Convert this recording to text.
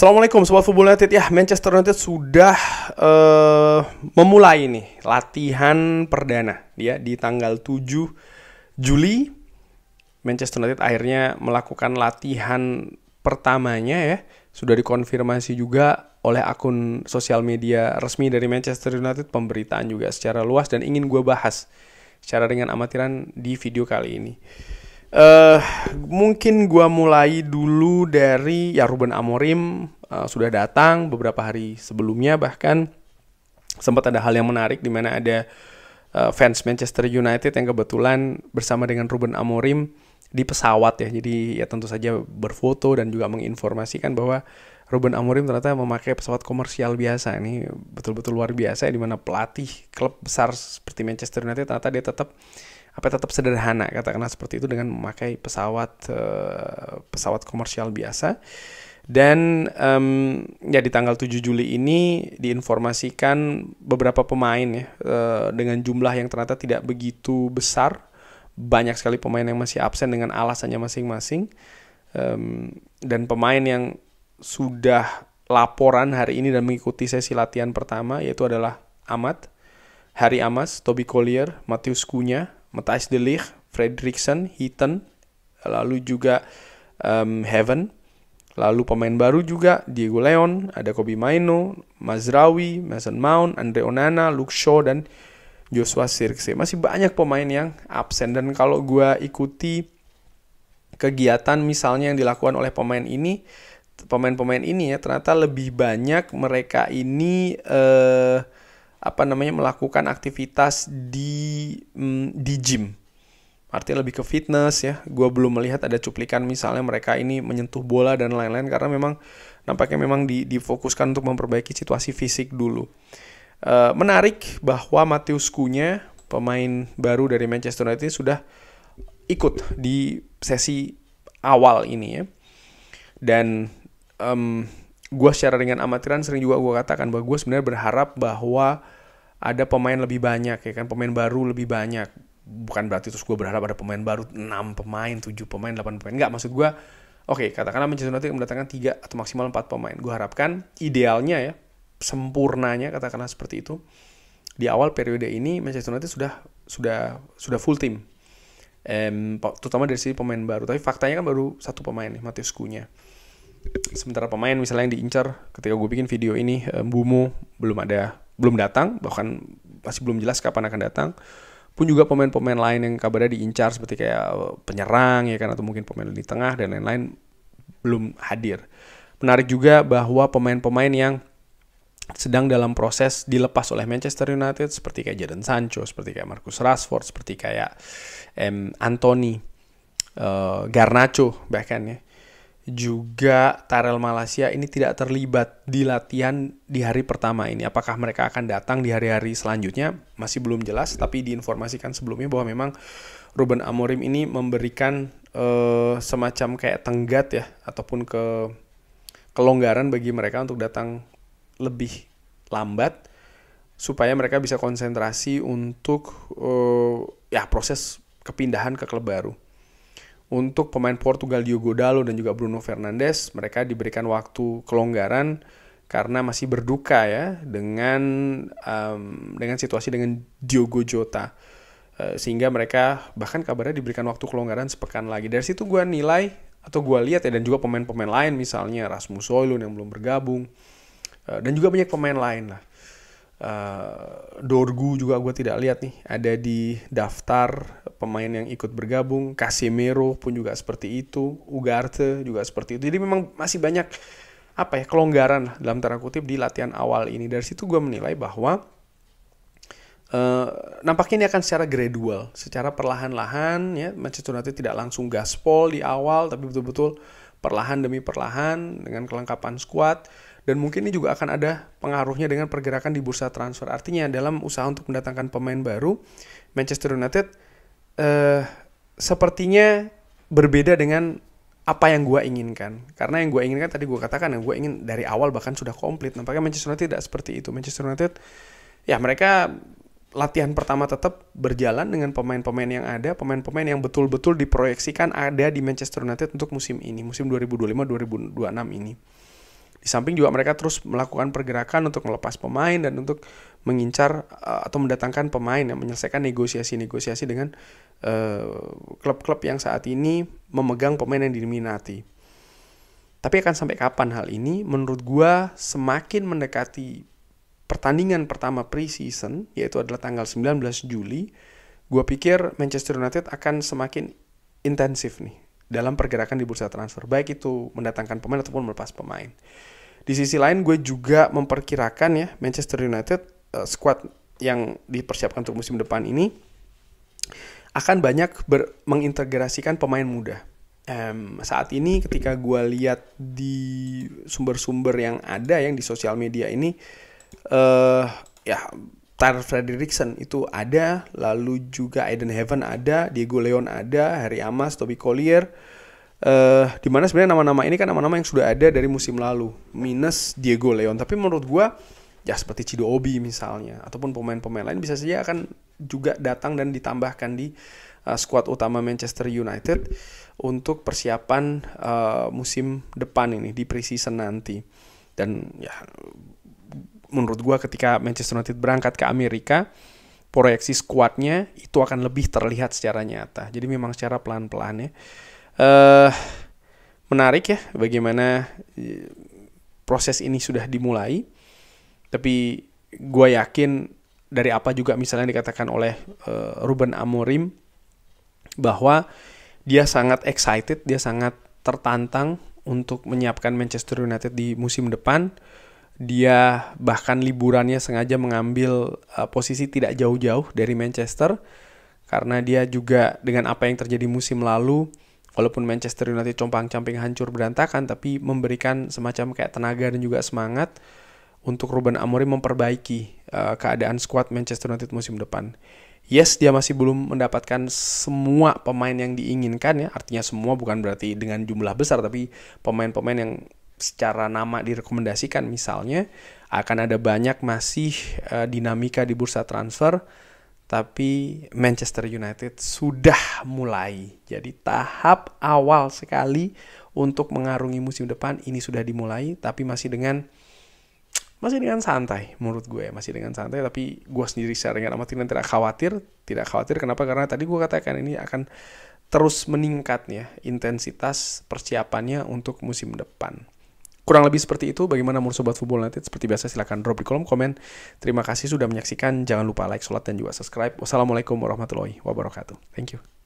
Assalamualaikum Sobat Football United. Ya, Manchester United sudah memulai nih latihan perdana. Dia di tanggal 7 Juli Manchester United akhirnya melakukan latihan pertamanya ya. Sudah dikonfirmasi juga oleh akun sosial media resmi dari Manchester United, pemberitaan juga secara luas, dan ingin gue bahas secara ringan amatiran di video kali ini. Mungkin gua mulai dulu dari Ruben Amorim sudah datang beberapa hari sebelumnya, bahkan sempat ada hal yang menarik di mana ada fans Manchester United yang kebetulan bersama dengan Ruben Amorim di pesawat ya. Jadi ya tentu saja berfoto dan juga menginformasikan bahwa Ruben Amorim ternyata memakai pesawat komersial biasa. Ini betul-betul luar biasa ya, di mana pelatih klub besar seperti Manchester United ternyata dia tetap sederhana, katakanlah seperti itu, dengan memakai pesawat komersial biasa. Dan ya di tanggal 7 Juli ini diinformasikan beberapa pemain ya, dengan jumlah yang ternyata tidak begitu besar. Banyak sekali pemain yang masih absen dengan alasannya masing-masing. Dan pemain yang sudah laporan hari ini dan mengikuti sesi latihan pertama yaitu adalah Harry Amas, Toby Collier, Matheus Cunha, Matthijs de Ligt, Fredriksson, Heaton, lalu juga Heaven, lalu pemain baru juga Diego Leon, ada Kobbie Mainoo, Mazraoui, Mason Mount, Andre Onana, Luke Shaw, dan Joshua Zirkzee. Masih banyak pemain yang absen, dan kalau gue ikuti kegiatan misalnya yang dilakukan oleh pemain-pemain ini ya, ternyata lebih banyak mereka ini melakukan aktivitas di gym. Artinya lebih ke fitness ya. Gue belum melihat ada cuplikan misalnya mereka ini menyentuh bola dan lain-lain, karena memang nampaknya memang difokuskan untuk memperbaiki situasi fisik dulu. Menarik bahwa Matheus Cunha, pemain baru dari Manchester United, sudah ikut di sesi awal ini ya. Dan gue secara ringan amatiran sering juga gue katakan bahwa gue sebenarnya berharap bahwa ada pemain lebih banyak ya kan, pemain baru lebih banyak. Bukan berarti terus gue berharap ada pemain baru 6 pemain, 7 pemain, 8 pemain. Enggak, maksud gue katakanlah Manchester United mendatangkan 3 atau maksimal 4 pemain. Gue harapkan idealnya ya, sempurnanya katakanlah seperti itu, di awal periode ini Manchester United sudah full team. Terutama dari sisi pemain baru. Tapi faktanya kan baru 1 pemain nih, Matheus Cunha. Sementara pemain misalnya yang diincar ketika gue bikin video ini, Mbeumo belum datang, bahkan masih belum jelas kapan akan datang. Pun juga pemain-pemain lain yang kabarnya diincar seperti kayak penyerang ya kan, atau mungkin pemain di tengah dan lain-lain belum hadir. Menarik juga bahwa pemain-pemain yang sedang dalam proses dilepas oleh Manchester United seperti kayak Jadon Sancho, seperti kayak Marcus Rashford, seperti kayak Anthony, Garnacho bahkan ya. Juga Tyrell Malacia ini tidak terlibat di latihan di hari pertama ini. Apakah mereka akan datang di hari-hari selanjutnya? Masih belum jelas, tapi diinformasikan sebelumnya bahwa memang Ruben Amorim ini memberikan semacam kayak tenggat ya, ataupun kelonggaran bagi mereka untuk datang lebih lambat supaya mereka bisa konsentrasi untuk proses kepindahan ke klub baru. Untuk pemain Portugal Diogo Dalot dan juga Bruno Fernandes, mereka diberikan waktu kelonggaran karena masih berduka ya dengan situasi dengan Diogo Jota, sehingga mereka bahkan kabarnya diberikan waktu kelonggaran sepekan lagi. Dari situ gue nilai atau gue lihat ya, dan juga pemain-pemain lain misalnya Rasmus Højlund yang belum bergabung, dan juga banyak pemain lain lah. Dorgu juga gue tidak lihat nih ada di daftar pemain yang ikut bergabung. Casemiro pun juga seperti itu, Ugarte juga seperti itu. Jadi memang masih banyak kelonggaran lah, dalam tanda kutip, di latihan awal ini. Dari situ gue menilai bahwa nampaknya ini akan secara gradual, secara perlahan-lahan ya. Manchester United tidak langsung gaspol di awal, tapi betul-betul perlahan demi perlahan dengan kelengkapan skuad. Dan mungkin ini juga akan ada pengaruhnya dengan pergerakan di bursa transfer. Artinya dalam usaha untuk mendatangkan pemain baru, Manchester United sepertinya berbeda dengan apa yang gue inginkan. Karena yang gue inginkan tadi gue katakan, yang gue ingin dari awal bahkan sudah komplit. Nampaknya Manchester United tidak seperti itu. Manchester United ya mereka latihan pertama tetap berjalan dengan pemain-pemain yang ada, pemain-pemain yang betul-betul diproyeksikan ada di Manchester United untuk musim ini, musim 2025-2026 ini. Di samping juga mereka terus melakukan pergerakan untuk melepas pemain dan untuk mengincar atau mendatangkan pemain yang menyelesaikan negosiasi-negosiasi dengan klub-klub yang saat ini memegang pemain yang diminati. Tapi akan sampai kapan hal ini? Menurut gua semakin mendekati pertandingan pertama pre-season, yaitu adalah tanggal 19 Juli, gua pikir Manchester United akan semakin intensif nih dalam pergerakan di bursa transfer, baik itu mendatangkan pemain ataupun melepas pemain. Di sisi lain gue juga memperkirakan ya Manchester United squad yang dipersiapkan untuk musim depan ini akan banyak mengintegrasikan pemain muda. Saat ini ketika gue lihat di sumber-sumber yang ada yang di sosial media ini, ya Tyler Frederickson itu ada, lalu juga Eden Heaven ada, Diego Leon ada, Harry Amas, Toby Collier. Dimana sebenarnya nama-nama ini kan nama-nama yang sudah ada dari musim lalu, minus Diego Leon. Tapi menurut gue, ya seperti Chido Obi misalnya, ataupun pemain-pemain lain bisa saja akan juga datang dan ditambahkan di skuad utama Manchester United untuk persiapan musim depan ini, di pre-season nanti. Dan ya menurut gue ketika Manchester United berangkat ke Amerika, proyeksi skuadnya itu akan lebih terlihat secara nyata. Jadi memang secara pelan-pelan ya. Menarik ya bagaimana proses ini sudah dimulai. Tapi gue yakin dari apa juga misalnya dikatakan oleh Ruben Amorim bahwa dia sangat excited, dia sangat tertantang untuk menyiapkan Manchester United di musim depan. Dia bahkan liburannya sengaja mengambil posisi tidak jauh-jauh dari Manchester, karena dia juga dengan apa yang terjadi musim lalu, walaupun Manchester United compang-camping hancur berantakan, tapi memberikan semacam kayak tenaga dan juga semangat untuk Ruben Amorim memperbaiki keadaan skuad Manchester United musim depan. Yes, dia masih belum mendapatkan semua pemain yang diinginkan ya, artinya semua bukan berarti dengan jumlah besar, tapi pemain-pemain yang secara nama direkomendasikan misalnya. Akan ada banyak masih dinamika di bursa transfer, tapi Manchester United sudah mulai. Jadi tahap awal sekali untuk mengarungi musim depan ini sudah dimulai, tapi masih dengan santai menurut gue, masih dengan santai. Tapi gue sendiri secara amatir tidak khawatir. Kenapa? Karena tadi gue katakan ini akan terus meningkat ya intensitas persiapannya untuk musim depan. Kurang lebih seperti itu. Bagaimana menurut Sobat Football United? Seperti biasa silahkan drop di kolom komen. Terima kasih sudah menyaksikan. Jangan lupa like, sholat, dan juga subscribe. Wassalamualaikum warahmatullahi wabarakatuh. Thank you.